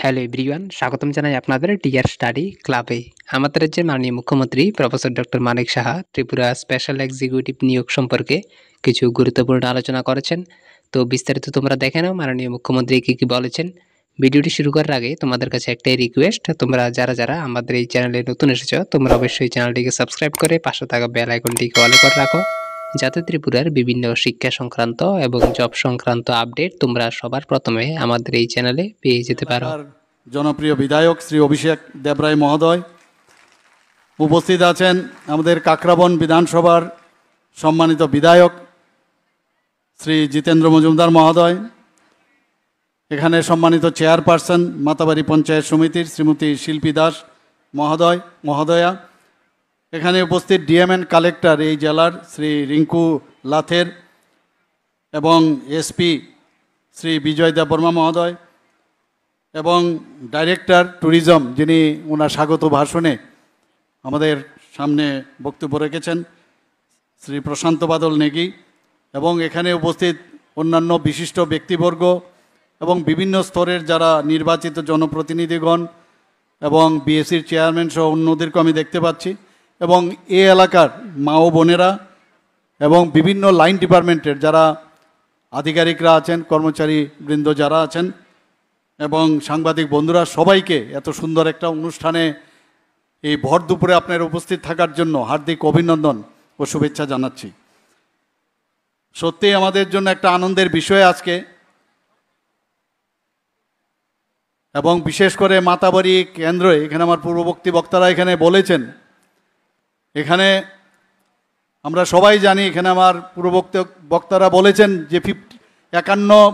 Hello everyone, স্বাগতম জানাই আপনাদের টিআর স্টাডি ক্লাবে। আমাদের রাজ্যের মাননীয় মুখ্যমন্ত্রী professor doctor Manik Saha Tripura special executive নিয়োগ সম্পর্কে কিছু গুরুত্বপূর্ণ আলোচনা করেছেন। তো বিস্তারিত তোমরা দেখে নাও মাননীয় মুখ্যমন্ত্রী কী বলেছেন। ভিডিওটি শুরু করার আগে তোমাদের কাছে একটাই রিকোয়েস্ট, তোমরা যারা আমাদের এই চ্যানেলে নতুন এসেছো তোমরা অবশ্যই চ্যানেলটিকে সাবস্ক্রাইব করে পাশে থাকা বেল আইকনটিকে অল করে রাখো, যাতে ত্রিপুরার বিভিন্ন শিক্ষা সংক্রান্ত এবং জব সংক্রান্ত আপডেট তোমরা সবার প্রথমে আমাদের এই চ্যানেলে পেয়ে যেতে পারো। জনপ্রিয় বিধায়ক শ্রী অভিষেক দেবরায় মহোদয় উপস্থিত আছেন, আমাদের কাকরাবন বিধানসভার সম্মানিত বিধায়ক শ্রী জিতেন্দ্র মজুমদার মহোদয়, এখানে সম্মানিত চেয়ারপারসন মাতাবাড়ি পঞ্চায়েত সমিতির শ্রীমতী শিল্পী দাস মহোদয়া, এখানে উপস্থিত ডিএমএন কালেক্টর এই জেলার শ্রী রিঙ্কু লাথের এবং এসপি শ্রী বিজয় দেববর্মা মহোদয় এবং ডাইরেক্টর ট্যুরিজম যিনি ওনার স্বাগত ভাষণে আমাদের সামনে বক্তব্য রেখেছেন শ্রী প্রশান্ত বাদল নেগি, এবং এখানে উপস্থিত অন্যান্য বিশিষ্ট ব্যক্তিবর্গ এবং বিভিন্ন স্তরের যারা নির্বাচিত জনপ্রতিনিধিগণ এবং বিএসসির চেয়ারম্যান সহ অন্যদেরকে আমি দেখতে পাচ্ছি, এবং এ এলাকার মা ও বোনেরা এবং বিভিন্ন লাইন ডিপার্টমেন্টের যারা আধিকারিকরা আছেন, কর্মচারী বৃন্দ যারা আছেন এবং সাংবাদিক বন্ধুরা, সবাইকে এত সুন্দর একটা অনুষ্ঠানে এই ভর দুপুরে আপনার উপস্থিত থাকার জন্য হার্দিক অভিনন্দন ও শুভেচ্ছা জানাচ্ছি। সত্যিই আমাদের জন্য একটা আনন্দের বিষয় আজকে, এবং বিশেষ করে মাতাবাড়ি কেন্দ্রে এখানে আমার পূর্ববর্তী বক্তারা এখানে বলেছেন, এখানে আমরা সবাই জানি, এখানে আমার পূর্ববর্তী বক্তারা বলেছেন যে 51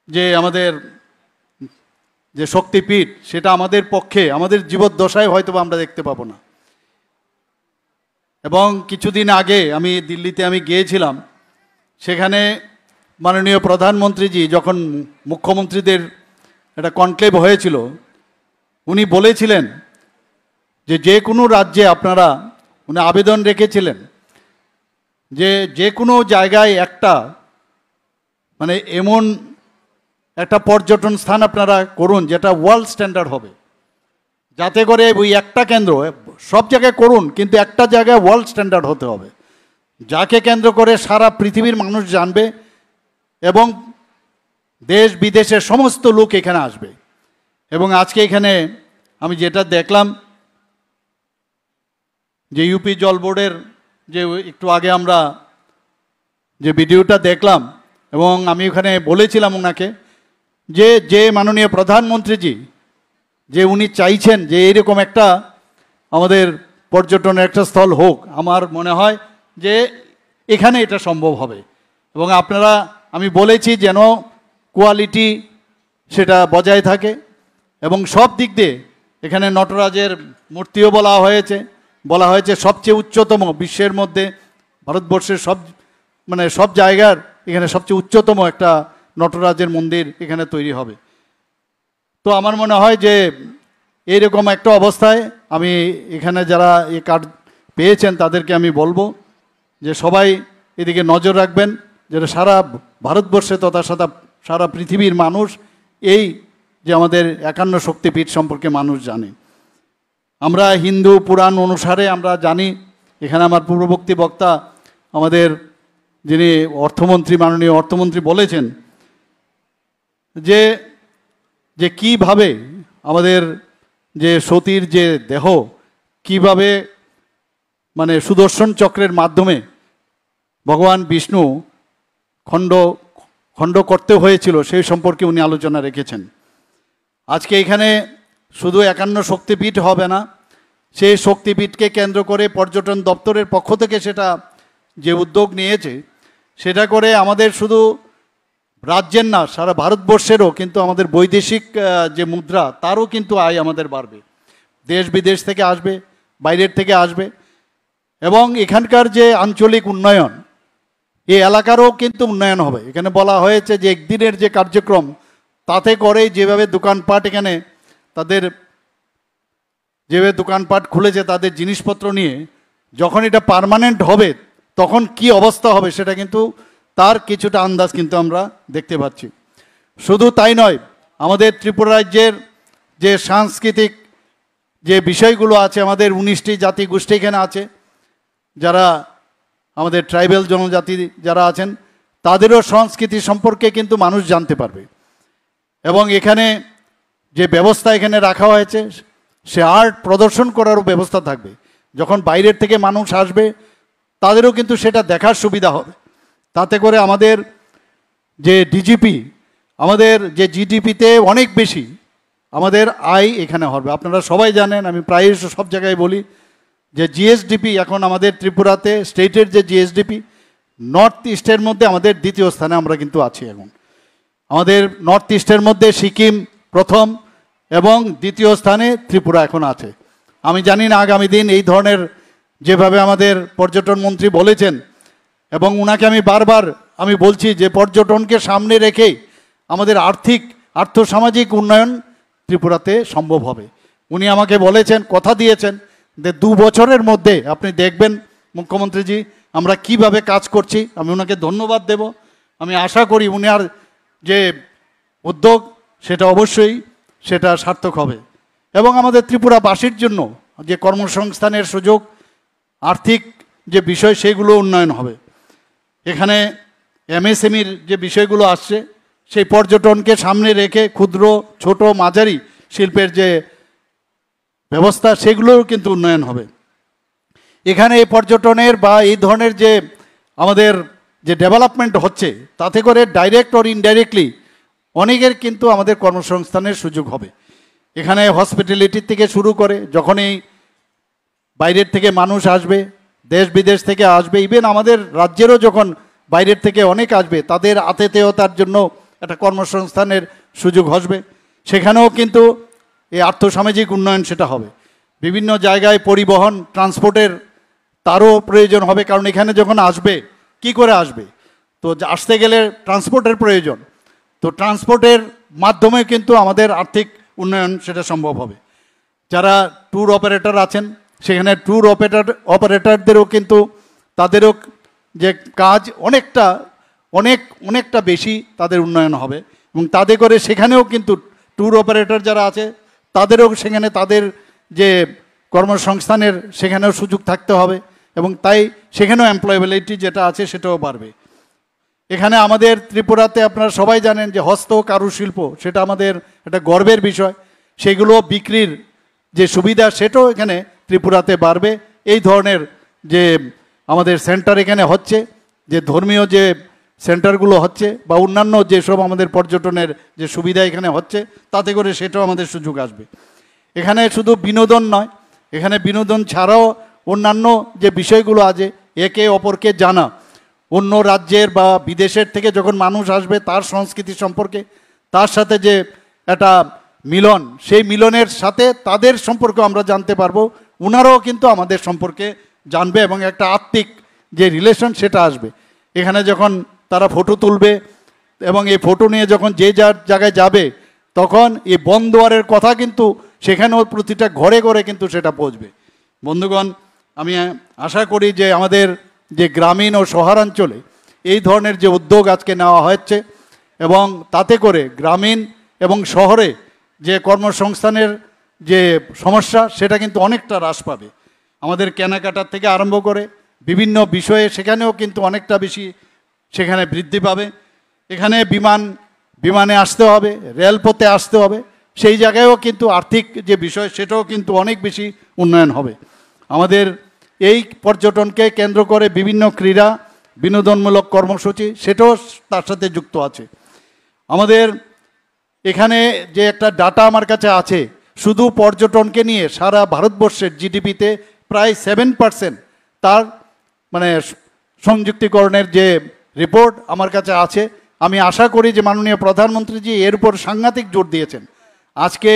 যে আমাদের যে শক্তিপীঠ সেটা আমাদের পক্ষে আমাদের জীবদ্দশায় হয়তো আমরা দেখতে পাবো না। এবং কিছুদিন আগে আমি দিল্লিতে গিয়েছিলাম, সেখানে মাননীয় প্রধানমন্ত্রীজি যখন মুখ্যমন্ত্রীদের একটা কনক্লেভ হয়েছিল, উনি বলেছিলেন যে কোনো রাজ্যে আপনারা, উনি আবেদন রেখেছিলেন যে কোনো জায়গায় একটা মানে এমন একটা পর্যটন স্থান আপনারা করুন যেটা ওয়ার্ল্ড স্ট্যান্ডার্ড হবে, যাতে করে ওই একটা কেন্দ্র সব জায়গায় করুন কিন্তু একটা জায়গায় ওয়ার্ল্ড স্ট্যান্ডার্ড হতে হবে, যাকে কেন্দ্র করে সারা পৃথিবীর মানুষ জানবে এবং দেশ বিদেশের সমস্ত লোক এখানে আসবে। এবং আজকে এখানে আমি যেটা দেখলাম যে ইউপি জল বোর্ডের যে একটু আগে আমরা যে ভিডিওটা দেখলাম, এবং আমি ওখানে বলেছিলাম ওনাকে যে মাননীয় প্রধানমন্ত্রীজি যে উনি চাইছেন যে এরকম একটা আমাদের পর্যটনের একটা স্থল হোক, আমার মনে হয় যে এখানে এটা সম্ভব হবে। এবং আপনারা, আমি বলেছি যেন কোয়ালিটি সেটা বজায় থাকে, এবং সব দিক দিয়ে এখানে নটরাজের মূর্তিও বলা হয়েছে সবচেয়ে উচ্চতম বিশ্বের মধ্যে, ভারতবর্ষের সব জায়গার এখানে সবচেয়ে উচ্চতম একটা নটরাজের মন্দির এখানে তৈরি হবে। তো আমার মনে হয় যে এইরকম একটা অবস্থায় আমি এখানে যারা এই কার্ড পেয়েছেন তাদেরকে আমি বলবো যে সবাই এদিকে নজর রাখবেন, যেটা সারা ভারতবর্ষে তথা সারা পৃথিবীর মানুষ এই যে আমাদের 51 শক্তিপীঠ সম্পর্কে মানুষ জানে। আমরা হিন্দু পুরাণ অনুসারে আমরা জানি, এখানে আমার পূর্ববর্তী বক্তা আমাদের যিনি মাননীয় অর্থমন্ত্রী বলেছেন যে কিভাবে আমাদের যে সতীর যে দেহ কিভাবে মানে সুদর্শন চক্রের মাধ্যমে ভগবান বিষ্ণু খণ্ড করতে হয়েছিল সেই সম্পর্কে উনি আলোচনা রেখেছেন। আজকে এখানে শুধু 51 শক্তিপীঠ হবে না, সেই শক্তিপীঠকে কেন্দ্র করে পর্যটন দপ্তরের পক্ষ থেকে সেটা যে উদ্যোগ নিয়েছে, সেটা করে আমাদের শুধু রাজ্যের না সারা ভারতবর্ষেরও কিন্তু আমাদের বৈদেশিক যে মুদ্রা তারও কিন্তু আয় আমাদের বাড়বে, দেশ বিদেশ থেকে আসবে, বাইরের থেকে আসবে, এবং এখানকার যে আঞ্চলিক উন্নয়ন এই এলাকারও কিন্তু উন্নয়ন হবে। এখানে বলা হয়েছে যে একদিনের যে কার্যক্রম তাতে করে যেভাবে দোকানপাট এখানে তাদের যেভাবে দোকানপাট খুলেছে তাদের জিনিসপত্র নিয়ে, যখন এটা পার্মানেন্ট হবে তখন কি অবস্থা হবে সেটা কিন্তু তার কিছুটা আন্দাজ কিন্তু আমরা দেখতে পাচ্ছি। শুধু তাই নয়, আমাদের ত্রিপুরা রাজ্যের যে সাংস্কৃতিক যে বিষয়গুলো আছে, আমাদের 19টি জাতি গোষ্ঠী এখানে আছে, যারা আমাদের ট্রাইবেল জনজাতি যারা আছেন তাদেরও সংস্কৃতি সম্পর্কে কিন্তু মানুষ জানতে পারবে। এবং এখানে যে ব্যবস্থা এখানে রাখা হয়েছে, সে আর্ট প্রদর্শন করারও ব্যবস্থা থাকবে। যখন বাইরের থেকে মানুষ আসবে তাদেরও কিন্তু সেটা দেখার সুবিধা হবে। তাতে করে আমাদের যে ডিজিপি, আমাদের যে জিডিপিতে অনেক বেশি আমাদের আয় এখানে হবে। আপনারা সবাই জানেন, আমি প্রায় সব জায়গায় বলি যে জিএসডিপি এখন আমাদের ত্রিপুরাতে স্টেটের যে জিএসডিপি নর্থ ইস্টের মধ্যে আমাদের দ্বিতীয় স্থানে আমরা কিন্তু আছি। এখন আমাদের নর্থ ইস্টের মধ্যে সিকিম প্রথম এবং দ্বিতীয় স্থানে ত্রিপুরা এখন আছে। আমি জানি না আগামী দিন এই ধরনের যেভাবে আমাদের পর্যটন মন্ত্রী বলেছেন, এবং ওনাকে আমি বারবার আমি বলছি যে পর্যটনকে সামনে রেখেই আমাদের আর্থসামাজিক উন্নয়ন ত্রিপুরাতে সম্ভব হবে। উনি আমাকে বলেছেন, কথা দিয়েছেন যে 2 বছরের মধ্যে আপনি দেখবেন মুখ্যমন্ত্রীজি আমরা কিভাবে কাজ করছি। আমি ওনাকে ধন্যবাদ দেব। আমি আশা করি উনার যে উদ্যোগ সেটা অবশ্যই সেটা সার্থক হবে এবং আমাদের ত্রিপুরাবাসীর জন্য যে কর্মসংস্থানের সুযোগ, আর্থিক যে বিষয় সেগুলো উন্নয়ন হবে। এখানে এমএসএমইর যে বিষয়গুলো আসছে, সেই পর্যটনকে সামনে রেখে ক্ষুদ্র ছোট মাঝারি শিল্পের যে ব্যবস্থা সেগুলোও কিন্তু উন্নয়ন হবে। এখানে এই পর্যটনের বা এই ধরনের যে আমাদের যে ডেভেলপমেন্ট হচ্ছে, তাতে করে ডাইরেক্ট অর ইনডাইরেক্টলি অনেকের কিন্তু আমাদের কর্মসংস্থানের সুযোগ হবে। এখানে হসপিটালিটি থেকে শুরু করে যখনই বাইরের থেকে মানুষ আসবে, দেশ বিদেশ থেকে আসবে, ইভেন আমাদের রাজ্যেরও যখন বাইরের থেকে অনেক আসবে, তাদের আতিথেয়তার জন্য একটা কর্মসংস্থানের সুযোগ আসবে। সেখানেও কিন্তু এই আর্থসামাজিক উন্নয়ন সেটা হবে। বিভিন্ন জায়গায় পরিবহন ট্রান্সপোর্টের তারও প্রয়োজন হবে, কারণ এখানে যখন আসবে কি করে আসবে, তো আসতে গেলে ট্রান্সপোর্টের প্রয়োজন। তো ট্রান্সপোর্টের মাধ্যমে কিন্তু আমাদের আর্থিক উন্নয়ন সেটা সম্ভব হবে। যারা ট্যুর অপারেটর আছেন, সেখানে ট্যুর অপারেটরদেরও কিন্তু তাদেরও যে কাজ অনেকটা বেশি তাদের উন্নয়ন হবে এবং তাদের করে সেখানেও কিন্তু ট্যুর অপারেটর যারা আছে তাদেরও সেখানে তাদের যে কর্মসংস্থানের সেখানেও সুযোগ থাকতে হবে এবং তাই সেখানেও এমপ্লয়েবিলিটি যেটা আছে সেটাও বাড়বে। এখানে আমাদের ত্রিপুরাতে আপনারা সবাই জানেন যে হস্ত কারুশিল্প সেটা আমাদের একটা গর্বের বিষয়। সেগুলো বিক্রির যে সুবিধা সেটাও এখানে ত্রিপুরাতে বাড়বে। এই ধরনের যে আমাদের সেন্টার এখানে হচ্ছে, যে ধর্মীয় যে সেন্টারগুলো হচ্ছে বা অন্যান্য যেসব আমাদের পর্যটনের যে সুবিধা এখানে হচ্ছে, তাতে করে সেটাও আমাদের সুযোগ আসবে। এখানে শুধু বিনোদন নয়, এখানে বিনোদন ছাড়াও অন্যান্য যে বিষয়গুলো আছে, একে অপরকে জানা, অন্য রাজ্যের বা বিদেশের থেকে যখন মানুষ আসবে তার সংস্কৃতি সম্পর্কে, তার সাথে যে একটা মিলন, সেই মিলনের সাথে তাদের সম্পর্কে আমরা জানতে পারবো, ওনারাও কিন্তু আমাদের সম্পর্কে জানবে এবং একটা আত্মিক যে রিলেশন সেটা আসবে। এখানে যখন তারা ফটো তুলবে এবং এই ফটো নিয়ে যখন যে যার জায়গায় যাবে, তখন এই বনদুয়ারের কথা কিন্তু সেখানেও প্রতিটা ঘরে ঘরে কিন্তু সেটা পৌঁছবে। বন্ধুগণ, আমি আশা করি যে আমাদের যে গ্রামীণ ও শহরাঞ্চলে এই ধরনের যে উদ্যোগ আজকে নেওয়া হচ্ছে এবং তাতে করে গ্রামীণ এবং শহরে যে কর্মসংস্থানের যে সমস্যা সেটা কিন্তু অনেকটা হ্রাস পাবে। আমাদের কেনাকাটার থেকে আরম্ভ করে বিভিন্ন বিষয়ে সেখানেও কিন্তু অনেকটা বেশি সেখানে বৃদ্ধি পাবে। এখানে বিমানে আসতে হবে, রেলপথে আসতে হবে, সেই জায়গায়ও কিন্তু আর্থিক যে বিষয় সেটাও কিন্তু অনেক বেশি উন্নয়ন হবে। আমাদের এই পর্যটনকে কেন্দ্র করে বিভিন্ন ক্রীড়া বিনোদনমূলক কর্মসূচি সেটাও তার সাথে যুক্ত আছে। আমাদের এখানে যে একটা ডাটা আমার কাছে আছে, শুধু পর্যটনকে নিয়ে সারা ভারতবর্ষের জিডিপিতে প্রায় 7% তার মানে সংযুক্তিকরণের যে রিপোর্ট আমার কাছে আছে। আমি আশা করি যে মাননীয় প্রধানমন্ত্রীজি এর উপর সাংঘাতিক জোর দিয়েছেন। আজকে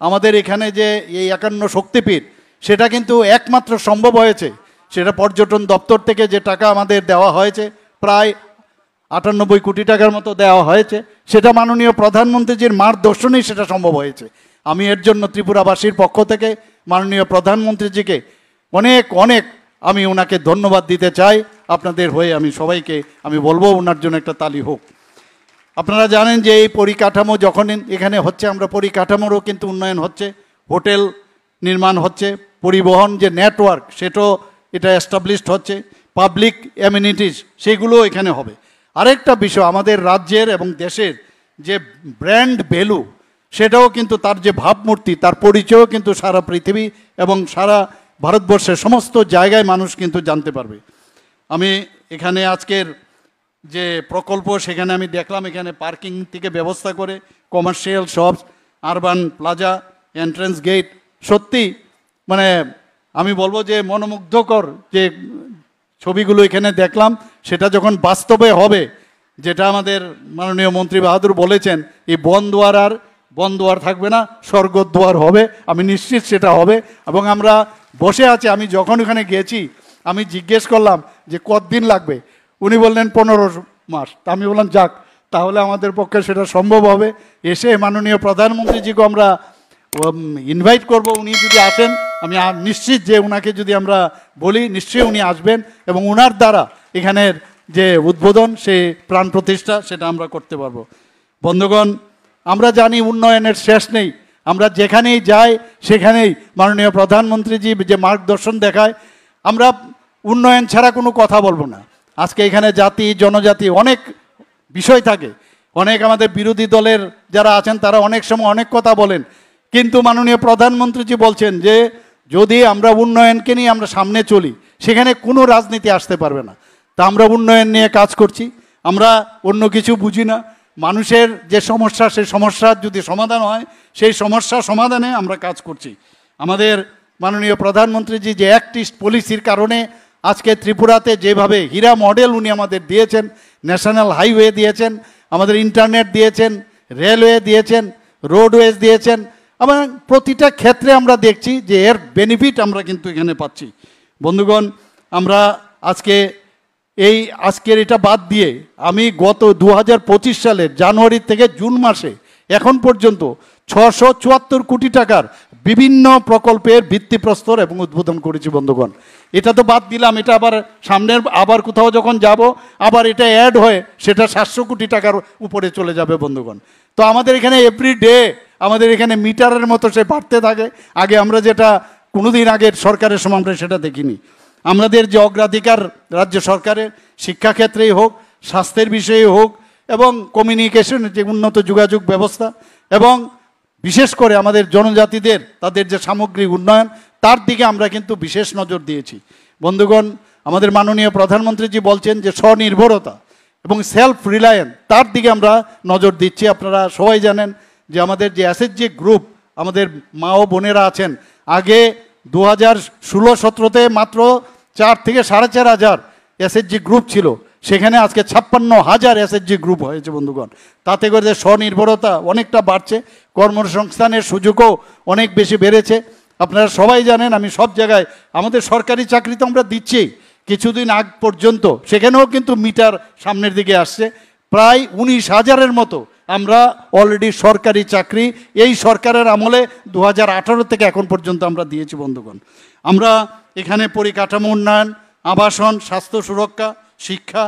আমাদের এখানে যে এই 51 শক্তিপীঠ সেটা কিন্তু একমাত্র সম্ভব হয়েছে, সেটা পর্যটন দপ্তর থেকে যে টাকা আমাদের দেওয়া হয়েছে, প্রায় 98 কোটি টাকার মতো দেওয়া হয়েছে, সেটা মাননীয় প্রধানমন্ত্রীজির মার্গদর্শনেই সেটা সম্ভব হয়েছে। আমি এর জন্য ত্রিপুরাবাসীর পক্ষ থেকে মাননীয় প্রধানমন্ত্রীজিকে অনেক আমি ওনাকে ধন্যবাদ দিতে চাই। আপনাদের হয়ে আমি সবাইকে আমি বলবো ওনার জন্য একটা তালি হোক। আপনারা জানেন যে এই পরিকাঠামো যখন এখানে হচ্ছে, আমরা পরিকাঠামোরও কিন্তু উন্নয়ন হচ্ছে, হোটেল নির্মাণ হচ্ছে, পরিবহন যে নেটওয়ার্ক সেটাও এটা এস্টাবলিশড হচ্ছে, পাবলিক অ্যামিনিটিস সেগুলো এখানে হবে। আরেকটা বিষয়, আমাদের রাজ্যের এবং দেশের যে ব্র্যান্ড ভ্যালু সেটাও কিন্তু, তার যে ভাবমূর্তি, তার পরিচয়ও কিন্তু সারা পৃথিবী এবং সারা ভারতবর্ষের সমস্ত জায়গায় মানুষ কিন্তু জানতে পারবে। আমি এখানে আজকের যে প্রকল্প সেখানে আমি দেখলাম, এখানে পার্কিং থেকে ব্যবস্থা করে commercial shops, urban plaza, entrance gate, সত্যি মানে আমি বলবো যে মনোমুগ্ধকর যে ছবিগুলো এখানে দেখলাম, সেটা যখন বাস্তবে হবে, যেটা আমাদের মাননীয় মন্ত্রী বাহাদুর বলেছেন, এই বনদুয়ার থাকবে না, স্বর্গদ্বার হবে, আমি নিশ্চিত সেটা হবে। এবং আমরা বসে আছি, আমি যখন ওখানে গেছি আমি জিজ্ঞেস করলাম যে কতদিন লাগবে, উনি বললেন 15 মাস। তা আমি বললাম যাক, তাহলে আমাদের পক্ষে সেটা সম্ভব হবে। এসে মাননীয় প্রধানমন্ত্রীজিকে আমরা ইনভাইট করব, উনি যদি আসেন আমি নিশ্চিত যে ওনাকে যদি আমরা বলি নিশ্চয়ই উনি আসবেন এবং ওনার দ্বারা এখানের যে উদ্বোধন, সেই প্রাণ প্রতিষ্ঠা সেটা আমরা করতে পারবো। বন্ধুগণ, আমরা জানি উন্নয়নের শেষ নেই, আমরা যেখানেই যাই সেখানেই মাননীয় প্রধানমন্ত্রীজি যে মার্গদর্শন দেখায়, আমরা উন্নয়ন ছাড়া কোনো কথা বলবো না। আজকে এখানে জাতি জনজাতি অনেক বিষয় থাকে, অনেক আমাদের বিরোধী দলের যারা আছেন তারা অনেক সময় অনেক কথা বলেন, কিন্তু মাননীয় প্রধানমন্ত্রীজি বলছেন যে যদি আমরা উন্নয়নকে নিয়ে আমরা সামনে চলি সেখানে কোনো রাজনীতি আসতে পারবে না। তা আমরা উন্নয়ন নিয়ে কাজ করছি, আমরা অন্য কিছু বুঝি না। মানুষের যে সমস্যা, সেই সমস্যার যদি সমাধান হয় সেই সমস্যা সমাধানে আমরা কাজ করছি। আমাদের মাননীয় প্রধানমন্ত্রীজি যে অ্যাক্ট ইস্ট পলিসির কারণে আজকে ত্রিপুরাতে যেভাবে হীরা মডেল উনি আমাদের দিয়েছেন, ন্যাশনাল হাইওয়ে দিয়েছেন, আমাদের ইন্টারনেট দিয়েছেন, রেলওয়ে দিয়েছেন, রোডওয়েজ দিয়েছেন, এবং প্রতিটা ক্ষেত্রে আমরা দেখছি যে এর বেনিফিট আমরা কিন্তু এখানে পাচ্ছি। বন্ধুগণ, আমরা আজকের এটা বাদ দিয়ে আমি গত 2025 সালের জানুয়ারি থেকে জুন মাসে এখন পর্যন্ত 674 কোটি টাকার বিভিন্ন প্রকল্পের ভিত্তিপ্রস্তর এবং উদ্বোধন করেছি। বন্ধুগণ, এটা তো বাদ দিলাম, এটা আবার সামনের আবার কোথাও যখন যাব আবার এটা অ্যাড হয়ে সেটা 700 কোটি টাকার উপরে চলে যাবে। বন্ধুগণ, তো আমাদের এখানে এভরি ডে আমাদের এখানে মিটারের মতো সে বাড়তে থাকে। আগে আমরা যেটা কোনোদিন আগের সরকারের সময় আমরা সেটা দেখিনি। আমাদের যে অগ্রাধিকার রাজ্য সরকারের, শিক্ষাক্ষেত্রেই হোক, স্বাস্থ্যের বিষয়ে হোক, এবং কমিউনিকেশনের যে উন্নত যোগাযোগ ব্যবস্থা, এবং বিশেষ করে আমাদের জনজাতিদের তাদের যে সামগ্রিক উন্নয়ন, তার দিকে আমরা কিন্তু বিশেষ নজর দিয়েছি। বন্ধুগণ, আমাদের মাননীয় প্রধানমন্ত্রীজি বলছেন যে স্বনির্ভরতা এবং সেলফ রিলায়েন্স, তার দিকে আমরা নজর দিচ্ছি। আপনারা সবাই জানেন যে আমাদের যে এসএইচজি গ্রুপ, আমাদের মা ও বোনেরা আছেন, আগে 2016-17তে মাত্র 4 থেকে 4,500 এসএইচজি গ্রুপ ছিল, সেখানে আজকে 56,000 এসএইচজি গ্রুপ হয়েছে। বন্ধুগণ, তাতে করে স্বনির্ভরতা অনেকটা বাড়ছে, কর্মসংস্থানের সুযোগও অনেক বেশি বেড়েছে। আপনারা সবাই জানেন, আমি সব জায়গায় আমাদের সরকারি চাকরি তো আমরা দিচ্ছি, কিছুদিন আগ পর্যন্ত সেখানেও কিন্তু মিটার সামনের দিকে আসছে। প্রায় 19,000-এর মতো আমরা অলরেডি সরকারি চাকরি এই সরকারের আমলে 2018 থেকে এখন পর্যন্ত আমরা দিয়েছি। বন্ধুগণ, আমরা এখানে পরিকাঠামো উন্নয়ন, আবাসন, স্বাস্থ্য সুরক্ষা, শিক্ষা,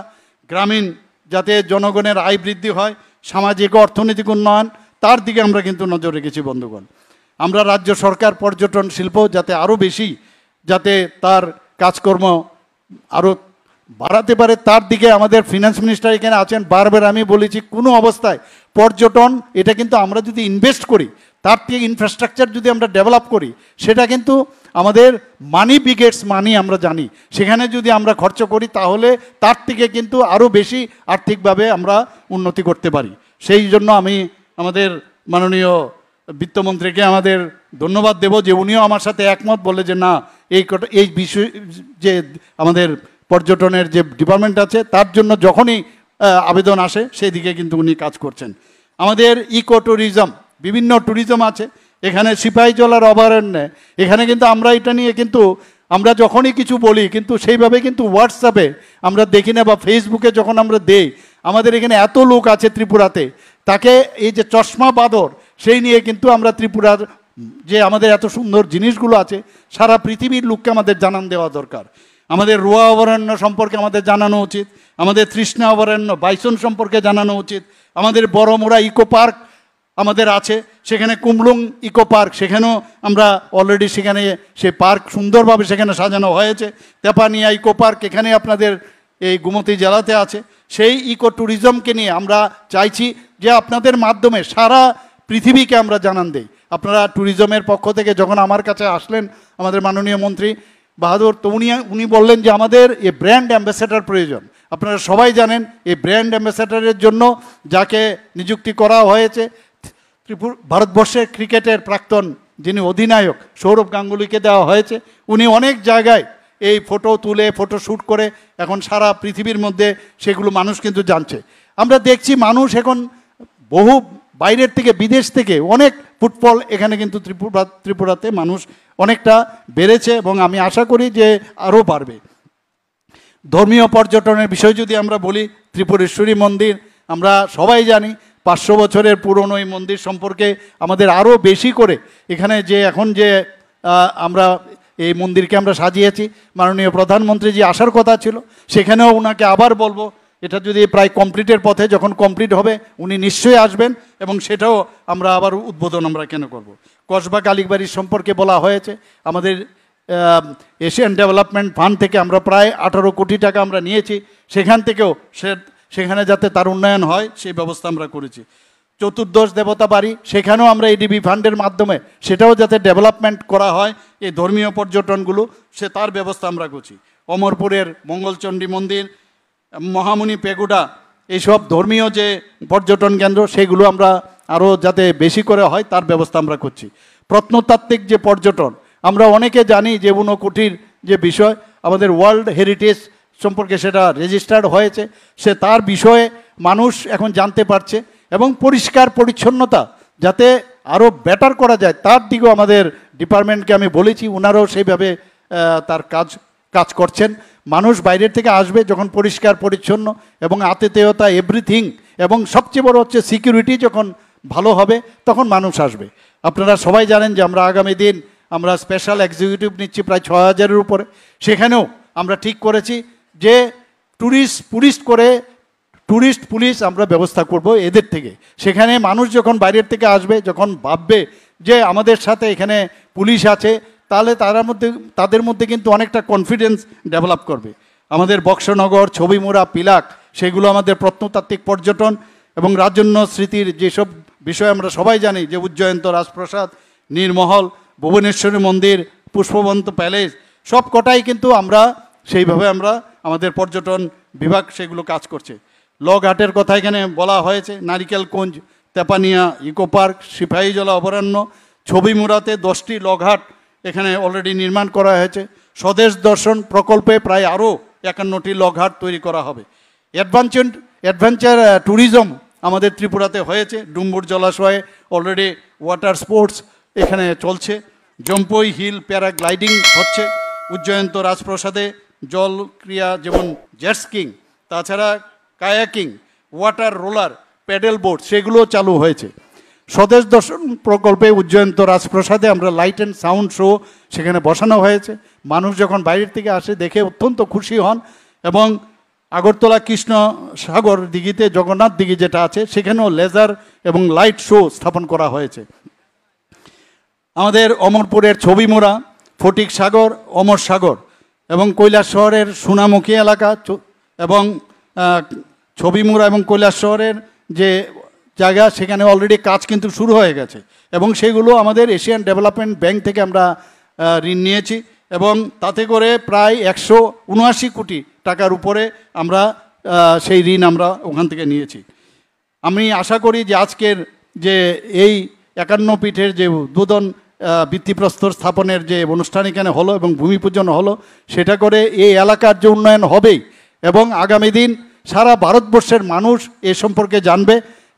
গ্রামীণ যাতে জনগণের আয় বৃদ্ধি হয়, সামাজিক ও অর্থনৈতিক উন্নয়ন, তার দিকে আমরা কিন্তু নজর রেখেছি। বন্ধুগণ, আমরা রাজ্য সরকার পর্যটন শিল্প যাতে আরও বেশি, যাতে তার কাজকর্ম আরও বাড়াতে পারে, তার দিকে আমাদের ফিনান্স মিনিস্টার এখানে আছেন। বারবার আমি বলেছি, কোনো অবস্থায় পর্যটন এটা কিন্তু আমরা যদি ইনভেস্ট করি, তার থেকে ইনফ্রাস্ট্রাকচার যদি আমরা ডেভেলপ করি, সেটা কিন্তু আমাদের মানি বিগেটস মানি, আমরা জানি। সেখানে যদি আমরা খরচ করি তাহলে তার থেকে কিন্তু আরও বেশি আর্থিকভাবে আমরা উন্নতি করতে পারি। সেই জন্য আমি আমাদের মাননীয় বিত্তমন্ত্রীকে আমাদের ধন্যবাদ দেব যে উনিও আমার সাথে একমত, বলে যে না, এই বিষয় যে আমাদের পর্যটনের যে ডিপার্টমেন্ট আছে তার জন্য যখনই আবেদন আসে সেই দিকে কিন্তু উনি কাজ করছেন। আমাদের ইকো ট্যুরিজম, বিভিন্ন ট্যুরিজম আছে এখানে, সিপাহীজলার অভয়ারণ্যে, এখানে কিন্তু আমরা এটা নিয়ে কিন্তু আমরা যখনই কিছু বলি কিন্তু সেইভাবে কিন্তু হোয়াটসঅ্যাপে আমরা দেখি না, বা ফেসবুকে যখন আমরা দেই, আমাদের এখানে এত লোক আছে ত্রিপুরাতে, তাকে এই যে চশমা বাঁদর সেই নিয়ে কিন্তু আমরা ত্রিপুরার যে আমাদের এত সুন্দর জিনিসগুলো আছে সারা পৃথিবীর লোককে আমাদের জানান দেওয়া দরকার। আমাদের রুয়া অভয়ারণ্য সম্পর্কে আমাদের জানানো উচিত, আমাদের তৃষ্ণা অভয়ারণ্য বাইসন সম্পর্কে জানানো উচিত, আমাদের বড়মুড়া ইকো পার্ক আমাদের আছে, সেখানে কুমলুং ইকো পার্ক, সেখানেও আমরা অলরেডি সেখানে সেই পার্ক সুন্দরভাবে সেখানে সাজানো হয়েছে। তেপানিয়া ইকো পার্ক এখানে আপনাদের এই গোমতী জেলাতে আছে। সেই ইকো ট্যুরিজমকে নিয়ে আমরা চাইছি যে আপনাদের মাধ্যমে সারা পৃথিবীকে আমরা জানান দেই। আপনারা ট্যুরিজমের পক্ষ থেকে যখন আমার কাছে আসলেন আমাদের মাননীয় মন্ত্রী বাহাদুর, তো উনি বললেন যে আমাদের এই ব্র্যান্ড অ্যাম্বাসেডর প্রয়োজন। আপনারা সবাই জানেন এই ব্র্যান্ড অ্যাম্বাসেডরের জন্য যাকে নিযুক্তি করা হয়েছে ভারতবর্ষের ক্রিকেটের প্রাক্তন যিনি অধিনায়ক সৌরভ গাঙ্গুলিকে দেওয়া হয়েছে। উনি অনেক জায়গায় এই ফটো তুলে ফটো শ্যুট করে এখন সারা পৃথিবীর মধ্যে সেগুলো মানুষ কিন্তু জানছে। আমরা দেখছি মানুষ এখন বহু বাইরের থেকে বিদেশ থেকে অনেক ফুটবল এখানে কিন্তু ত্রিপুরাতে মানুষ অনেকটা বেড়েছে এবং আমি আশা করি যে আরও বাড়বে। ধর্মীয় পর্যটনের বিষয় যদি আমরা বলি, ত্রিপুরেশ্বরী মন্দির আমরা সবাই জানি 500 বছরের পুরনো এই মন্দির সম্পর্কে আমাদের আরও বেশি করে এখানে যে এখন যে আমরা এই মন্দিরকে আমরা সাজিয়েছি, মাননীয় প্রধানমন্ত্রী আসার কথা ছিল, সেখানেও ওনাকে আবার বলবো এটা যদি প্রায় কমপ্লিটের পথে, যখন কমপ্লিট হবে উনি নিশ্চয়ই আসবেন এবং সেটাও আমরা আবার উদ্বোধন আমরা কেন করব। কসবা কালীবাড়ির সম্পর্কে বলা হয়েছে, আমাদের এশিয়ান ডেভেলপমেন্ট ফান্ড থেকে আমরা প্রায় 18 কোটি টাকা আমরা নিয়েছি, সেখান থেকেও সেখানে যাতে তার উন্নয়ন হয় সেই ব্যবস্থা আমরা করেছি। চতুর্দশ দেবতা বাড়ি সেখানেও আমরা এডিবি ফান্ডের মাধ্যমে সেটাও যাতে ডেভেলপমেন্ট করা হয়, এই ধর্মীয় পর্যটনগুলো তার ব্যবস্থা আমরা করছি। অমরপুরের মঙ্গলচণ্ডী মন্দির, মহামুনি পেগুডা, এইসব ধর্মীয় যে পর্যটন কেন্দ্র সেগুলো আমরা আরও যাতে বেশি করে হয় তার ব্যবস্থা আমরা করছি। প্রত্নতাত্ত্বিক যে পর্যটন আমরা অনেকে জানি যে ঊনকোটির যে বিষয় আমাদের ওয়ার্ল্ড হেরিটেজ সম্পর্কে সেটা রেজিস্টার্ড হয়েছে, তার বিষয়ে মানুষ এখন জানতে পারছে এবং পরিষ্কার পরিচ্ছন্নতা যাতে আরও বেটার করা যায় তার দিকেও আমাদের ডিপার্টমেন্টকে আমি বলেছি, ওনারাও সেইভাবে তার কাজ করছেন। মানুষ বাইরের থেকে আসবে যখন পরিষ্কার পরিচ্ছন্ন এবং আতিথেয়তা এভরিথিং এবং সবচেয়ে বড় হচ্ছে সিকিউরিটি যখন ভালো হবে তখন মানুষ আসবে। আপনারা সবাই জানেন যে আমরা আগামী দিন আমরা স্পেশাল এক্সিকিউটিভ নিচ্ছি প্রায় 6000-এর উপরে। সেখানেও আমরা ঠিক করেছি যে ট্যুরিস্ট পুলিশ আমরা ব্যবস্থা করব এদের থেকে। সেখানে মানুষ যখন বাইরের থেকে আসবে, যখন ভাববে যে আমাদের সাথে এখানে পুলিশ আছে, তাহলে তাদের মধ্যে কিন্তু অনেকটা কনফিডেন্স ডেভেলপ করবে। আমাদের বক্সনগর, ছবিমুড়া, পিলাক সেগুলো আমাদের প্রত্নতাত্ত্বিক পর্যটন এবং রাজন্য স্মৃতির যেসব বিষয় আমরা সবাই জানি যে উজ্জয়ন্ত রাজপ্রাসাদ, নীরমহল, ভুবনেশ্বরী মন্দির, পুষ্পবন্ত প্যালেস সব কটাই কিন্তু আমরা সেইভাবে আমরা আমাদের পর্যটন বিভাগ সেগুলো কাজ করছে। লগঘাটের কথা এখানে বলা হয়েছে, নারিকেলকুঞ্জ, তেপানিয়া ইকো পার্ক, সিপাহীজলা অভয়ারণ্য, ছবিমুড়াতে 10টি লগঘাট এখানে অলরেডি নির্মাণ করা হয়েছে। স্বদেশ দর্শন প্রকল্পে প্রায় আরও 51টি লগঘাট তৈরি করা হবে। অ্যাডভেঞ্চার ট্যুরিজম আমাদের ত্রিপুরাতে হয়েছে, ডুম্বুর জলাশয়ে অলরেডি ওয়াটার স্পোর্টস এখানে চলছে, জম্পই হিল প্যারাগ্লাইডিং হচ্ছে, উজ্জয়ন্ত রাজপ্রাসাদে জল ক্রিয়া যেমন জেট স্কিং, তাছাড়া kayaking, water roller, pedal boat সেগুলো চালু হয়েছে। স্বদেশ দর্শন প্রকল্পে উজ্জয়ন্ত রাজপ্রাসাদে আমরা লাইট অ্যান্ড সাউন্ড শো সেখানে বসানো হয়েছে। মানুষ যখন বাইরের থেকে আসে দেখে অত্যন্ত খুশি হন এবং আগরতলা কৃষ্ণ সাগর দিঘিতে জগন্নাথ দিঘি যেটা আছে সেখানেও লেজার এবং লাইট শো স্থাপন করা হয়েছে। আমাদের অমরপুরের ছবিমুড়া, ফটিক সাগর, অমর সাগর এবং কৈলাস শহরের সোনামুখী এলাকা এবং ছবিমুড়া এবং কৈলাস শহরের যে জায়গা সেখানে অলরেডি কাজ কিন্তু শুরু হয়ে গেছে এবং সেগুলো আমাদের এশিয়ান ডেভেলপমেন্ট ব্যাংক থেকে আমরা ঋণ নিয়েছি এবং তাতে করে প্রায় 179 কোটি টাকার উপরে আমরা সেই ঋণ আমরা ওখান থেকে নিয়েছি। আমি আশা করি যে আজকের যে এই 51 পীঠের যে উদ্বোধন ভিত্তিপ্রস্তর স্থাপনের যে অনুষ্ঠান এখানে হলো এবং ভূমি পূজন হলো, সেটা করে এই এলাকার যে উন্নয়ন হবেই এবং আগামী দিন সারা ভারতবর্ষের মানুষ এ সম্পর্কে জানবে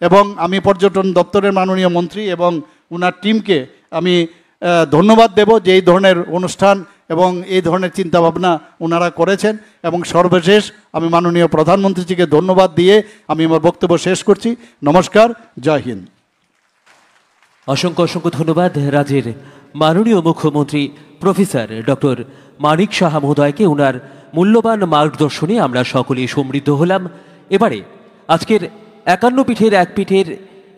এবং আমি পর্যটন দপ্তরের মাননীয় মন্ত্রী এবং ওনার টিমকে আমি ধন্যবাদ দেব যে এই ধরনের অনুষ্ঠান এবং এই ধরনের চিন্তাভাবনা ওনারা করেছেন। এবং সর্বশেষ আমি মাননীয় প্রধানমন্ত্রীজিকে ধন্যবাদ দিয়ে আমি আমার বক্তব্য শেষ করছি। নমস্কার, জয় হিন্দ। অসংখ্য ধন্যবাদ রাজ্যের মাননীয় মুখ্যমন্ত্রী প্রফেসর ডক্টর মানিক সাহা মহোদয়কে ওনার মূল্যবান মার্গদর্শনে আমরা সকলেই সমৃদ্ধ হলাম। এবারে আজকের 51 পীঠের এক পীঠের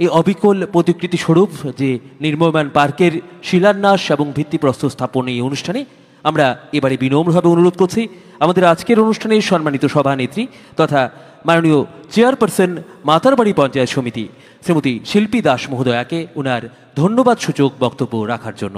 এই অবিকল প্রতিকৃতি স্বরূপ যে নির্ময়মান পার্কের শিলান্যাস এবং ভিত্তিপ্রস্তর স্থাপন এই অনুষ্ঠানে আমরা এবারে বিনম্রভাবে অনুরোধ করছি আমাদের আজকের অনুষ্ঠানের সম্মানিত সভানেত্রী তথা মাননীয় চেয়ারপারসন মাতারবাড়ি পঞ্চায়েত সমিতি শ্রীমতী শিল্পী দাস মহোদয়াকে ওনার ধন্যবাদ সূচক বক্তব্য রাখার জন্য।